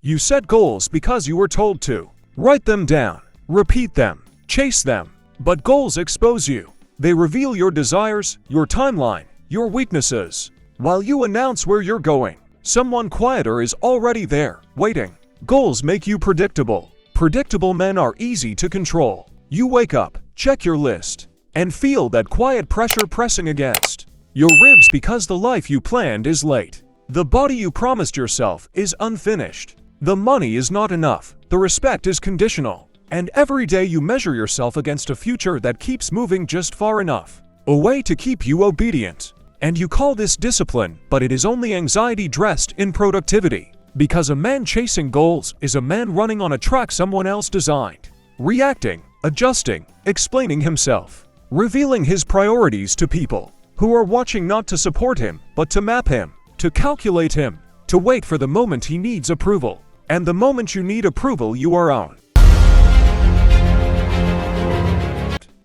You set goals because you were told to. Write them down, repeat them, chase them. But goals expose you. They reveal your desires, your timeline, your weaknesses. While you announce where you're going, someone quieter is already there, waiting. Goals make you predictable. Predictable men are easy to control. You wake up, check your list, and feel that quiet pressure pressing against your ribs because the life you planned is late. The body you promised yourself is unfinished. The money is not enough. The respect is conditional. And every day you measure yourself against a future that keeps moving just far enough away to keep you obedient. And you call this discipline, but it is only anxiety dressed in productivity. Because a man chasing goals is a man running on a track someone else designed, reacting, adjusting, explaining himself, revealing his priorities to people who are watching not to support him, but to map him, to calculate him, to wait for the moment he needs approval. And the moment you need approval, you are on.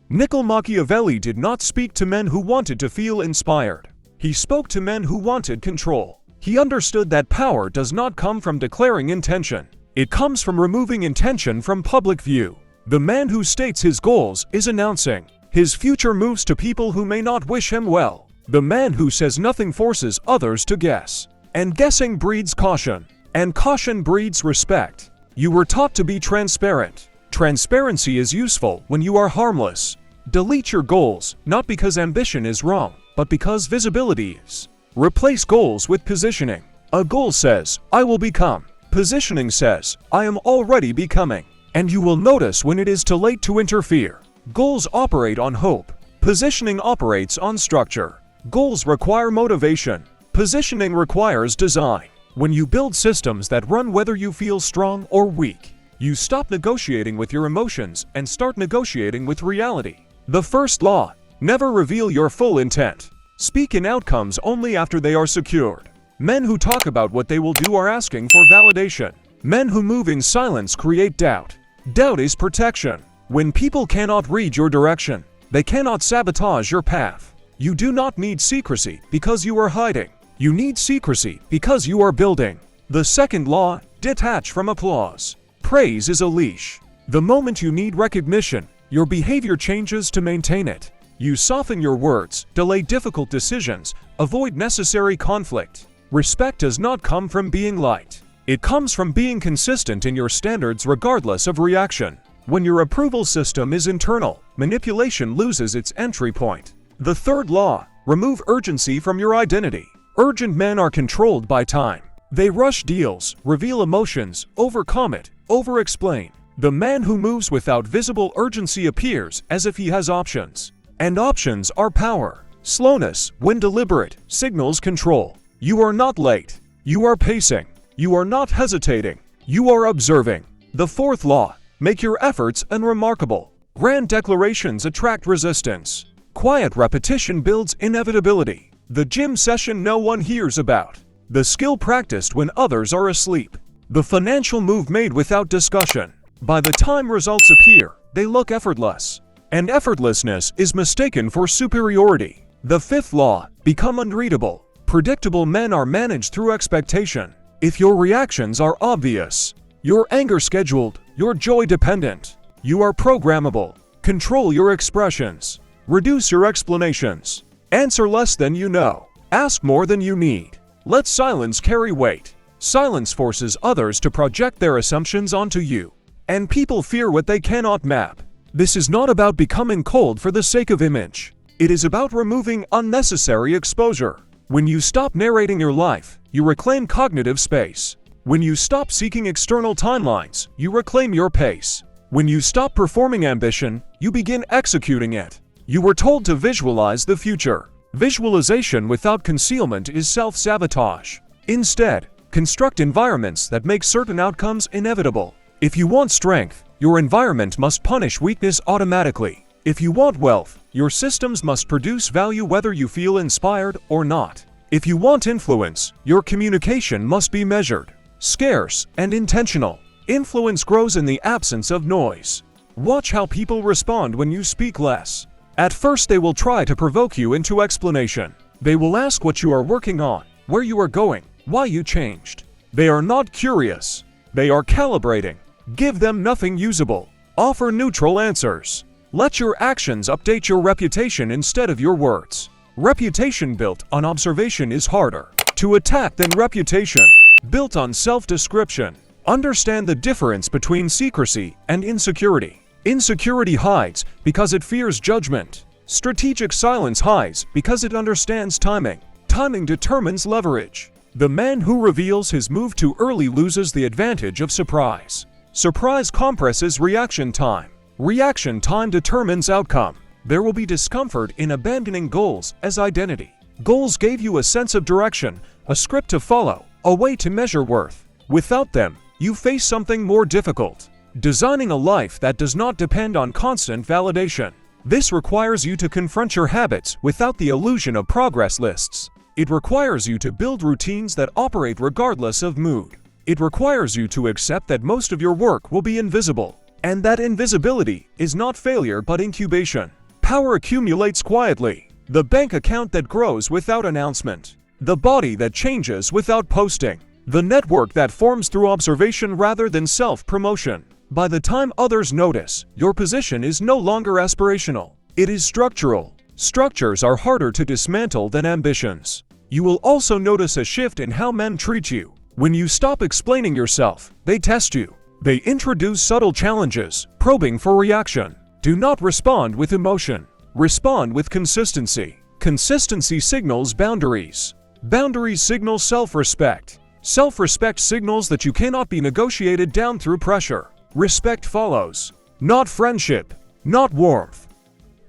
Machiavelli did not speak to men who wanted to feel inspired. He spoke to men who wanted control. He understood that power does not come from declaring intention. It comes from removing intention from public view. The man who states his goals is announcing his future moves to people who may not wish him well. The man who says nothing forces others to guess. And guessing breeds caution. And caution breeds respect. You were taught to be transparent. Transparency is useful when you are harmless. Delete your goals, not because ambition is wrong, but because visibility is. Replace goals with positioning. A goal says, I will become. Positioning says, I am already becoming. And you will notice when it is too late to interfere. Goals operate on hope. Positioning operates on structure. Goals require motivation. Positioning requires design. When you build systems that run whether you feel strong or weak, you stop negotiating with your emotions and start negotiating with reality. The first law: never reveal your full intent. Speak in outcomes only after they are secured. Men who talk about what they will do are asking for validation. Men who move in silence create doubt. Doubt is protection. When people cannot read your direction, they cannot sabotage your path. You do not need secrecy because you are hiding. You need secrecy because you are building. The second law: detach from applause. Praise is a leash. The moment you need recognition, your behavior changes to maintain it. You soften your words, delay difficult decisions, avoid necessary conflict. Respect does not come from being liked. It comes from being consistent in your standards regardless of reaction. When your approval system is internal, manipulation loses its entry point. The third law: remove urgency from your identity. Urgent men are controlled by time. They rush deals, reveal emotions, overcommit, over-explain. The man who moves without visible urgency appears as if he has options. And options are power. Slowness, when deliberate, signals control. You are not late. You are pacing. You are not hesitating. You are observing. The fourth law: make your efforts unremarkable. Grand declarations attract resistance. Quiet repetition builds inevitability. The gym session no one hears about. The skill practiced when others are asleep. The financial move made without discussion. By the time results appear, they look effortless. And effortlessness is mistaken for superiority. The fifth law: become unreadable. Predictable men are managed through expectation. If your reactions are obvious, your anger scheduled, your joy dependent, you are programmable. Control your expressions. Reduce your explanations. Answer less than you know. Ask more than you need. Let silence carry weight. Silence forces others to project their assumptions onto you. And people fear what they cannot map. This is not about becoming cold for the sake of image. It is about removing unnecessary exposure. When you stop narrating your life, you reclaim cognitive space. When you stop seeking external timelines, you reclaim your pace. When you stop performing ambition, you begin executing it. You were told to visualize the future. Visualization without concealment is self-sabotage. Instead, construct environments that make certain outcomes inevitable. If you want strength, your environment must punish weakness automatically. If you want wealth, your systems must produce value whether you feel inspired or not. If you want influence, your communication must be measured, scarce, and intentional. Influence grows in the absence of noise. Watch how people respond when you speak less. At first they will try to provoke you into explanation. They will ask what you are working on, where you are going, why you changed. They are not curious. They are calibrating. Give them nothing usable. Offer neutral answers. Let your actions update your reputation instead of your words. Reputation built on observation is harder to attack than reputation built on self-description. Understand the difference between secrecy and insecurity. Insecurity hides because it fears judgment. Strategic silence hides because it understands timing. Timing determines leverage. The man who reveals his move too early loses the advantage of surprise. Surprise compresses reaction time. Reaction time determines outcome. There will be discomfort in abandoning goals as identity. Goals gave you a sense of direction, a script to follow, a way to measure worth. Without them, you face something more difficult. Designing a life that does not depend on constant validation. This requires you to confront your habits without the illusion of progress lists. It requires you to build routines that operate regardless of mood. It requires you to accept that most of your work will be invisible, and that invisibility is not failure but incubation. Power accumulates quietly. The bank account that grows without announcement. The body that changes without posting. The network that forms through observation rather than self-promotion. By the time others notice, your position is no longer aspirational. It is structural. Structures are harder to dismantle than ambitions. You will also notice a shift in how men treat you. When you stop explaining yourself, they test you. They introduce subtle challenges, probing for reaction. Do not respond with emotion. Respond with consistency. Consistency signals boundaries. Boundaries signal self-respect. Self-respect signals that you cannot be negotiated down through pressure. Respect follows. Not friendship. Not warmth.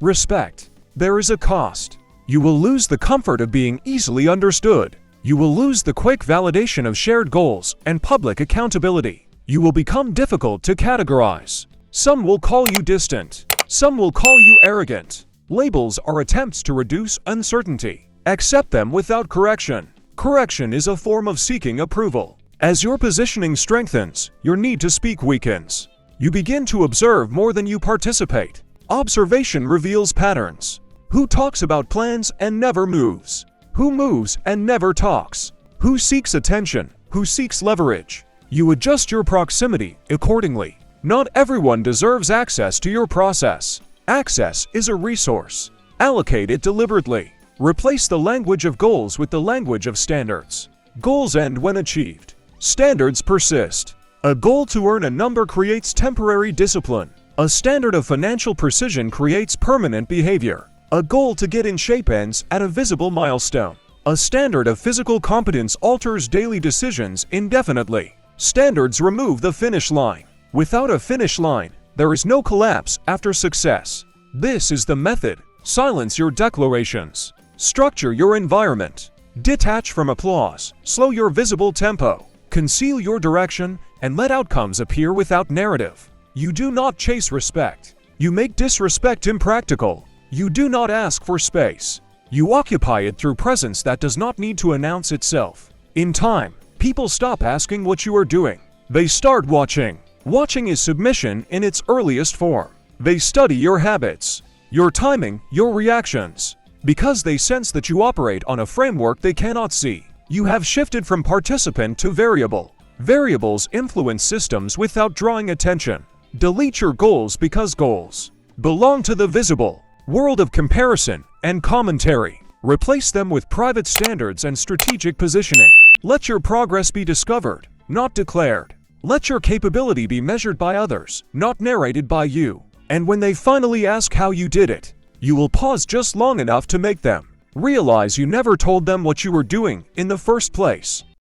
Respect. There is a cost. You will lose the comfort of being easily understood. You will lose the quick validation of shared goals and public accountability. You will become difficult to categorize. Some will call you distant. Some will call you arrogant. Labels are attempts to reduce uncertainty. Accept them without correction. Correction is a form of seeking approval. As your positioning strengthens, your need to speak weakens. You begin to observe more than you participate. Observation reveals patterns. Who talks about plans and never moves? Who moves and never talks? Who seeks attention? Who seeks leverage? You adjust your proximity accordingly. Not everyone deserves access to your process. Access is a resource. Allocate it deliberately. Replace the language of goals with the language of standards. Goals end when achieved. Standards persist. A goal to earn a number creates temporary discipline. A standard of financial precision creates permanent behavior. A goal to get in shape ends at a visible milestone. A standard of physical competence alters daily decisions indefinitely. Standards remove the finish line. Without a finish line, there is no collapse after success. This is the method. Silence your declarations. Structure your environment. Detach from applause. Slow your visible tempo. Conceal your direction and let outcomes appear without narrative. You do not chase respect. You make disrespect impractical. You do not ask for space. You occupy it through presence that does not need to announce itself. In time, people stop asking what you are doing. They start watching. Watching is submission in its earliest form. They study your habits, your timing, your reactions. Because they sense that you operate on a framework they cannot see. You have shifted from participant to variable. Variables influence systems without drawing attention. Delete your goals because goals belong to the visible world of comparison and commentary. Replace them with private standards and strategic positioning. Let your progress be discovered, not declared. Let your capability be measured by others, not narrated by you. And when they finally ask how you did it, you will pause just long enough to make them realize you never told them what you were doing in the first place.